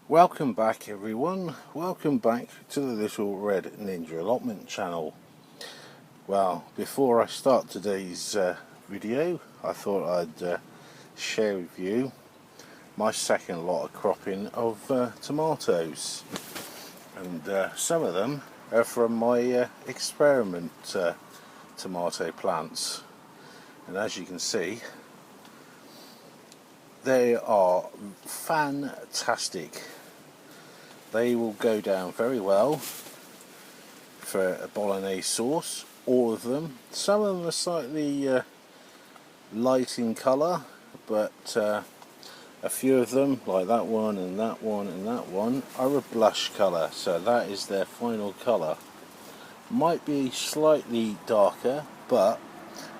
Welcome back everyone, welcome back to the Little Red Ninja Allotment channel. Well, before I start today's video, I thought I'd share with you my second lot of cropping of tomatoes. And some of them are from my experiment tomato plants. And as you can see, they are fantastic. They will go down very well for a bolognese sauce, all of them. Some of them are slightly light in colour, but a few of them, like that one and that one and that one, are a blush colour, so that is their final colour. Might be slightly darker, but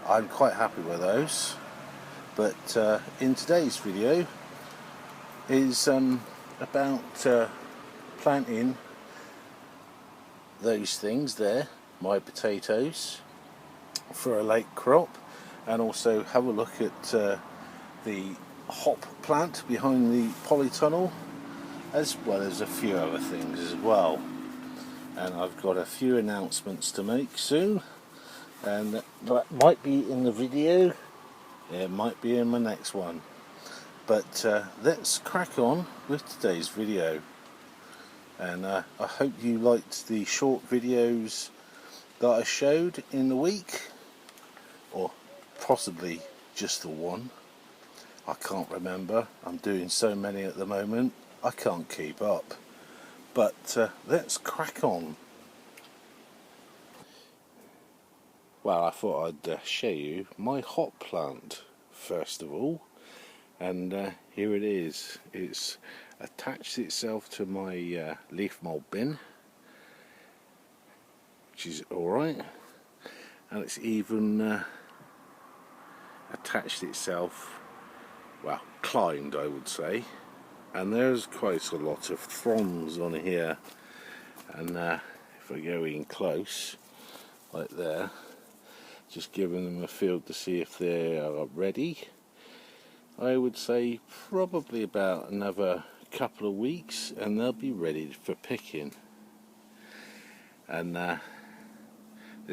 I'm quite happy with those. But in today's video is about planting those things there, my potatoes, for a late crop, and also have a look at the hop plant behind the polytunnel, as well as a few other things as well. And I've got a few announcements to make soon, and that might be in the video, it might be in my next one. But let's crack on with today's video. And I hope you liked the short videos that I showed in the week, or possibly just the one. I can't remember, I'm doing so many at the moment, I can't keep up. But let's crack on. Well, I thought I'd show you my hop plant first of all, and here it is. It's attached itself to my leaf mould bin, which is alright, and it's even attached itself, well, climbed I would say, and there's quite a lot of fronds on here. And if I go in close, like there, just giving them a feel to see if they are ready. I would say probably about another couple of weeks and they'll be ready for picking. And the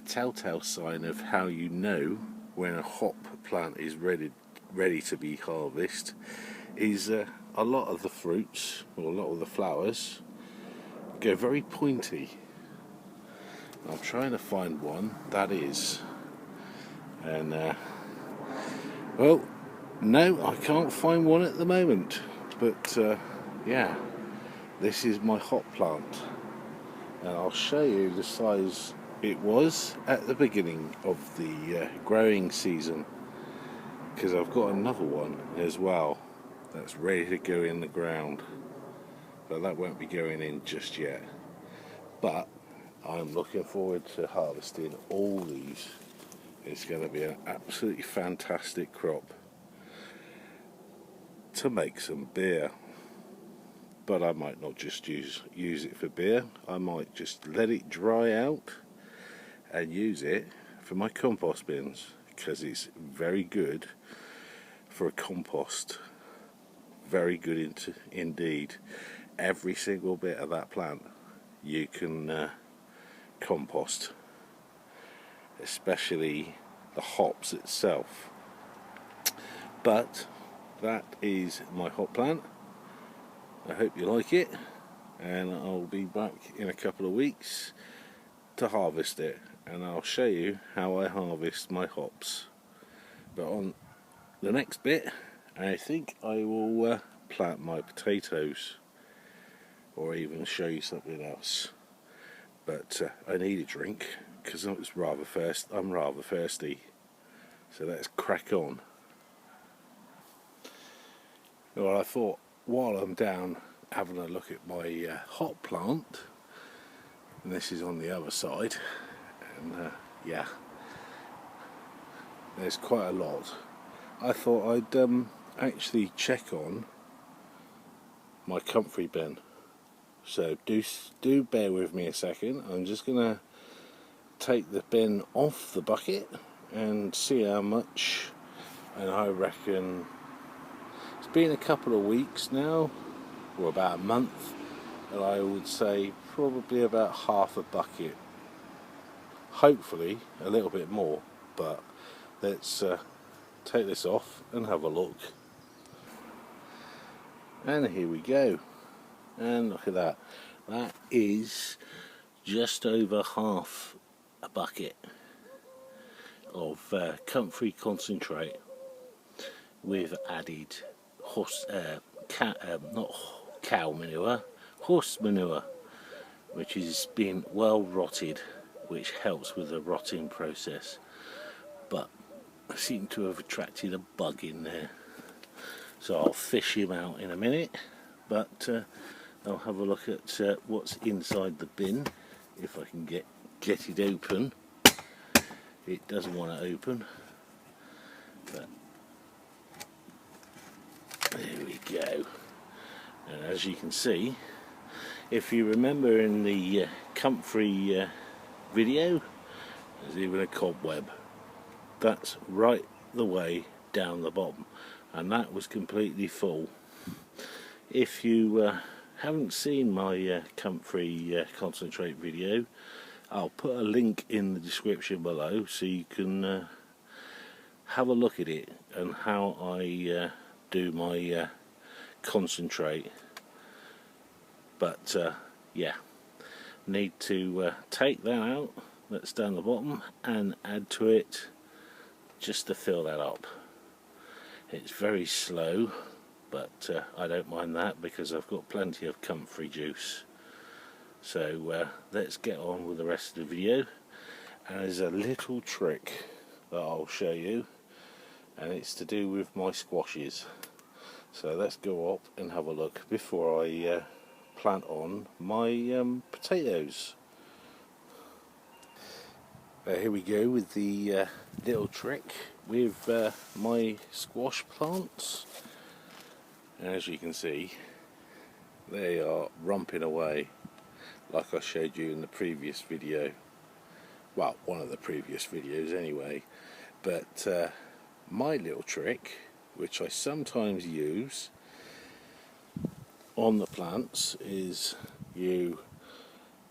telltale sign of how you know when a hop plant is ready to be harvested is a lot of the fruits, or a lot of the flowers, go very pointy. I'm trying to find one that is, and well, no, I can't find one at the moment. But yeah, this is my hop plant, and I'll show you the size it was at the beginning of the growing season, because I've got another one as well that's ready to go in the ground, but that won't be going in just yet. But I'm looking forward to harvesting all these. It's going to be an absolutely fantastic crop to make some beer. But I might not just use it for beer, I might just let it dry out and use it for my compost bins, because it's very good for a compost. Very good indeed. Every single bit of that plant you can compost, especially the hops itself. But that is my hop plant. I hope you like it, and I'll be back in a couple of weeks to harvest it, and I'll show you how I harvest my hops. But on the next bit, I think I will plant my potatoes, or even show you something else. But I need a drink because I'm rather thirsty. So let's crack on. Well, I thought while I'm down having a look at my hop plant, and this is on the other side, and yeah, there's quite a lot. I thought I'd actually check on my comfrey bin. So do bear with me a second. I'm just gonna take the bin off the bucket and see how much. And I reckon it's been a couple of weeks now, or about a month, and I would say probably about half a bucket, hopefully a little bit more, but let's take this off and have a look. And here we go, and look at that, that is just over half a bucket of comfrey concentrate with added horse not cow manure, horse manure, which has been well rotted, which helps with the rotting process. But I seem to have attracted a bug in there, so I'll fish him out in a minute, but I'll have a look at what's inside the bin, if I can get it open. It doesn't want to open, but there we go. And as you can see, if you remember in the comfrey video, there's even a cobweb. That's right the way down the bottom, and that was completely full. If you haven't seen my comfrey concentrate video, I'll put a link in the description below so you can have a look at it and how I do my concentrate. But yeah, need to take that out, that's down the bottom, and add to it just to fill that up. It's very slow, but I don't mind that because I've got plenty of comfrey juice. So let's get on with the rest of the video. And there's a little trick that I'll show you, and it's to do with my squashes. So let's go up and have a look before I plant on my potatoes. Here we go with the little trick with my squash plants. And as you can see, they are romping away like I showed you in the previous video. Well, one of the previous videos anyway. But my little trick, which I sometimes use on the plants, is you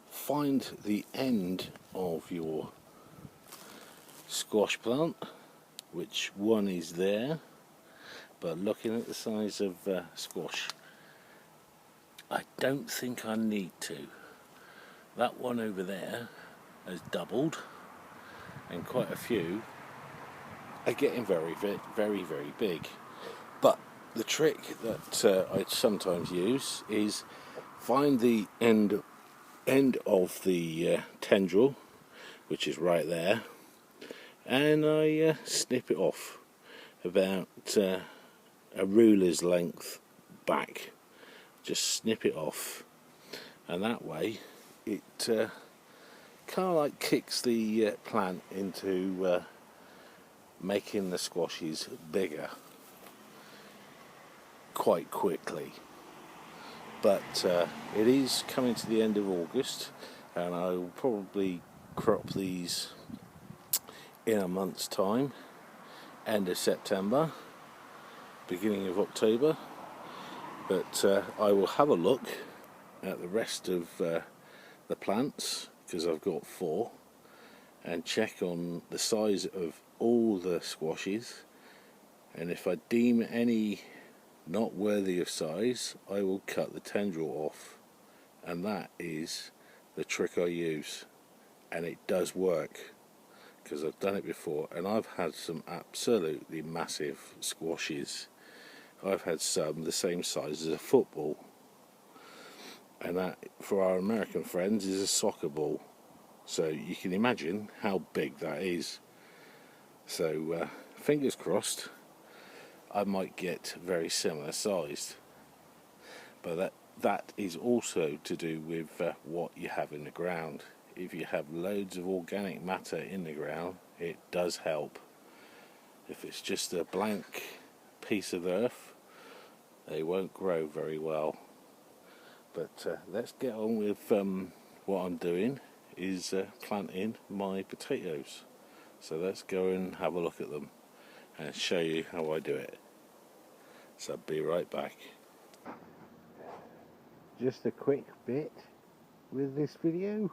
find the end of your squash plant, which one is there, but looking at the size of squash, I don't think I need to. That one over there has doubled, and quite a few are getting very, very, very big. But the trick that I sometimes use is find the end of the tendril, which is right there, and I snip it off about a ruler's length back. Just snip it off, and that way it kind of like kicks the plant into making the squashes bigger quite quickly. But it is coming to the end of August, and I will probably crop these in a month's time, end of September, beginning of October. But I will have a look at the rest of the plants, because I've got 4, and check on the size of all the squashes, and if I deem any not worthy of size, I will cut the tendril off. And that is the trick I use, and it does work because I've done it before, and I've had some absolutely massive squashes. I've had some the same size as a football, and that, for our American friends, is a soccer ball. So you can imagine how big that is. So fingers crossed, I might get very similar sized. But that is also to do with what you have in the ground. If you have loads of organic matter in the ground, it does help. If it's just a blank piece of earth, they won't grow very well. But let's get on with what I'm doing, is planting my potatoes. So let's go and have a look at them and show you how I do it. So I'll be right back. just a quick bit with this video.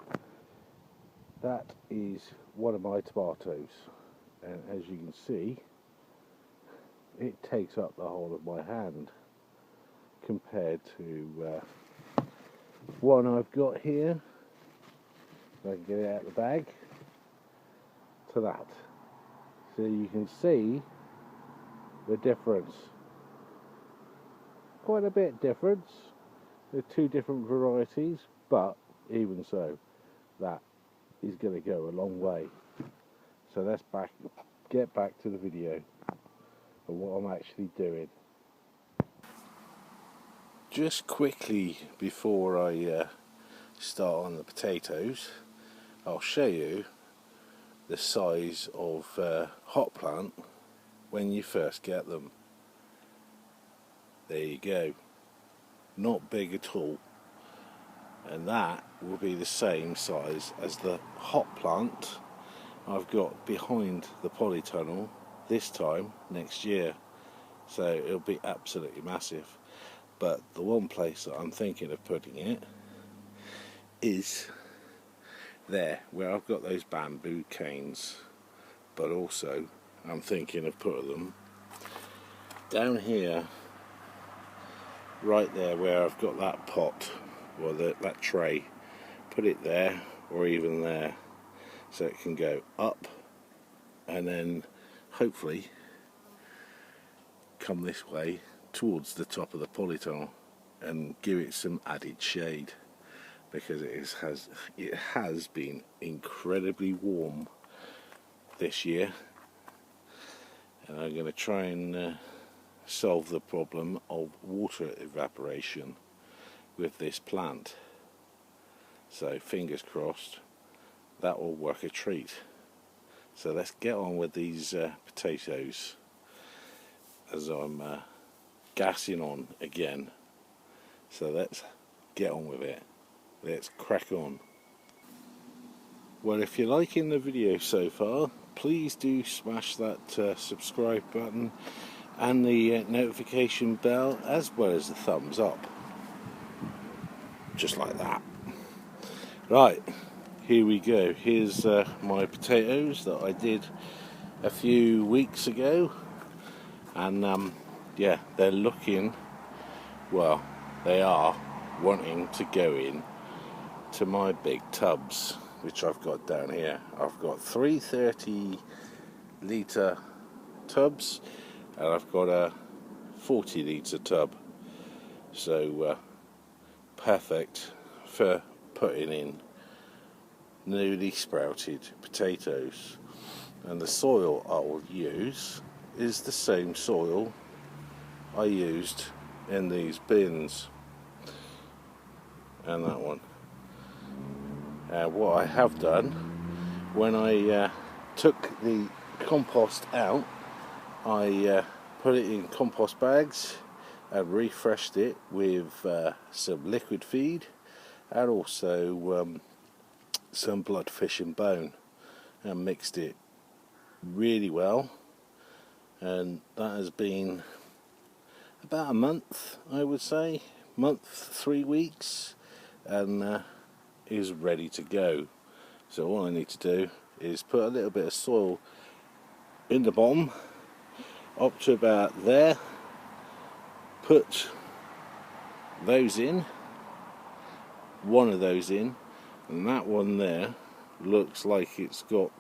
That is one of my tomatoes, and as you can see, it takes up the whole of my hand compared to one I've got here. If I can get it out of the bag, to that. So you can see the difference. Quite a bit difference. They're two different varieties, but even so, that is going to go a long way. So let's get back to the video of what I'm actually doing. Just quickly before I start on the potatoes, I'll show you the size of hot plant when you first get them. There you go. Not big at all. And that will be the same size as the hot plant I've got behind the polytunnel this time next year. So it'll be absolutely massive. But the one place that I'm thinking of putting it is there, where I've got those bamboo canes. But also I'm thinking of putting them down here, right there where I've got that pot, or that tray. Put it there, or even there, so it can go up and then hopefully come this way towards the top of the polytunnel and give it some added shade, because it has been incredibly warm this year, and I'm going to try and solve the problem of water evaporation with this plant. So fingers crossed that will work a treat. So let's get on with these potatoes, as I'm gassing on again. So let's get on with it. Let's crack on. Well, if you're liking the video so far, please do smash that subscribe button and the notification bell, as well as the thumbs up. Just like that. Right, here we go. Here's my potatoes that I did a few weeks ago, and yeah, they're looking, well, they are wanting to go in to my big tubs, which I've got down here. I've got 3 30-litre tubs, and I've got a 40-litre tub. So perfect for putting in newly sprouted potatoes. And the soil I will use is the same soil I used in these bins, and that one. What I have done, when I took the compost out, I put it in compost bags and refreshed it with some liquid feed, and also some blood fish and bone, and mixed it really well. And that has been about a month, I would say, month, 3 weeks, and is ready to go. So all I need to do is put a little bit of soil in the bottom up to about there, put those in, one of those in, and that one there looks like it's got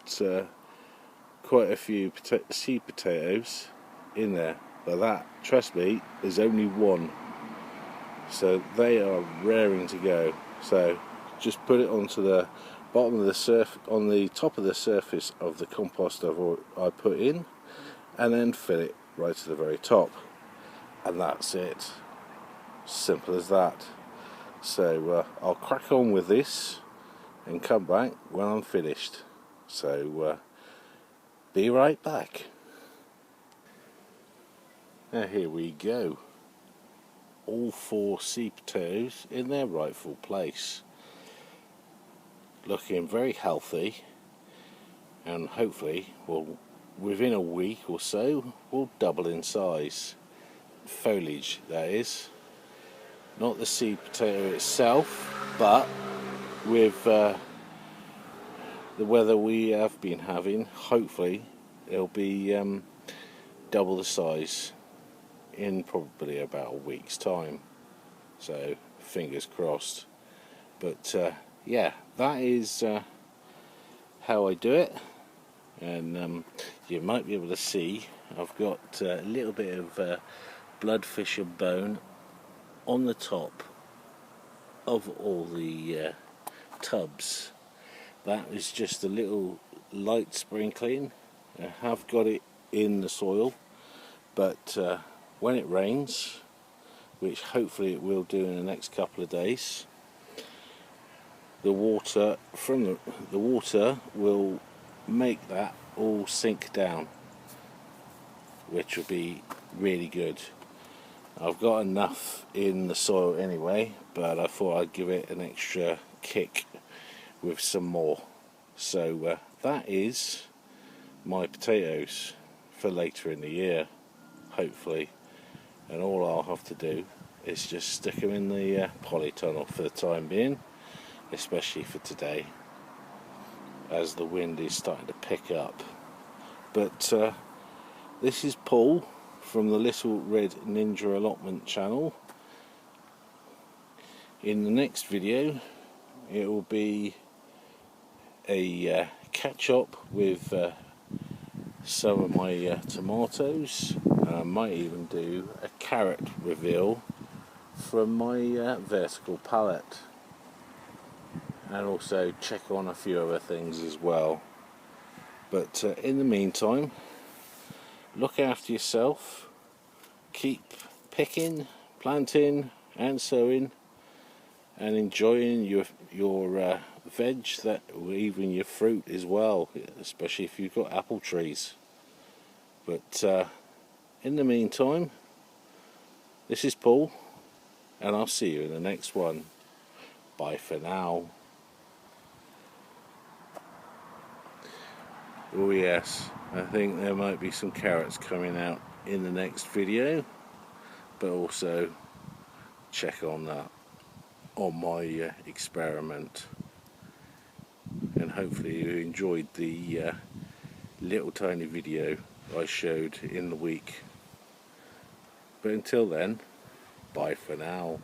quite a few seed potatoes in there, but that, trust me, is only one. So they are raring to go. So just put it onto the bottom of the on the top of the surface of the compost I put in, and then fill it right to the very top, and that's it. Simple as that. So I'll crack on with this and come back when I'm finished. So be right back. Now here we go. All 4 seed potatoes in their rightful place. Looking very healthy, and hopefully within a week or so will double in size. Foliage, that is. not the seed potato itself, but with the weather we have been having, hopefully it'll be double the size in probably about a week's time. So fingers crossed. But yeah, that is how I do it. And you might be able to see I've got a little bit of bloodfisher bone on the top of all the tubs. That is just a little light sprinkling. I have got it in the soil, but when it rains, which hopefully it will do in the next couple of days, the water from the water will make that all sink down, which will be really good. I've got enough in the soil anyway, but I thought I'd give it an extra kick with some more. So that is my potatoes for later in the year, hopefully. And all I'll have to do is just stick them in the polytunnel for the time being, especially for today, as the wind is starting to pick up. But this is Paul from the Little Red Ninja Allotment channel. In the next video it will be a catch up with some of my tomatoes. I might even do a carrot reveal from my vertical pallet, and also check on a few other things as well. But in the meantime, look after yourself, keep picking, planting and sowing, and enjoying your veg, that, or even your fruit as well, especially if you've got apple trees. But in the meantime, this is Paul, and I'll see you in the next one. Bye for now. Oh yes, I think there might be some carrots coming out in the next video, but also check on that on my experiment. And hopefully you enjoyed the little tiny video I showed in the week. But until then, bye for now.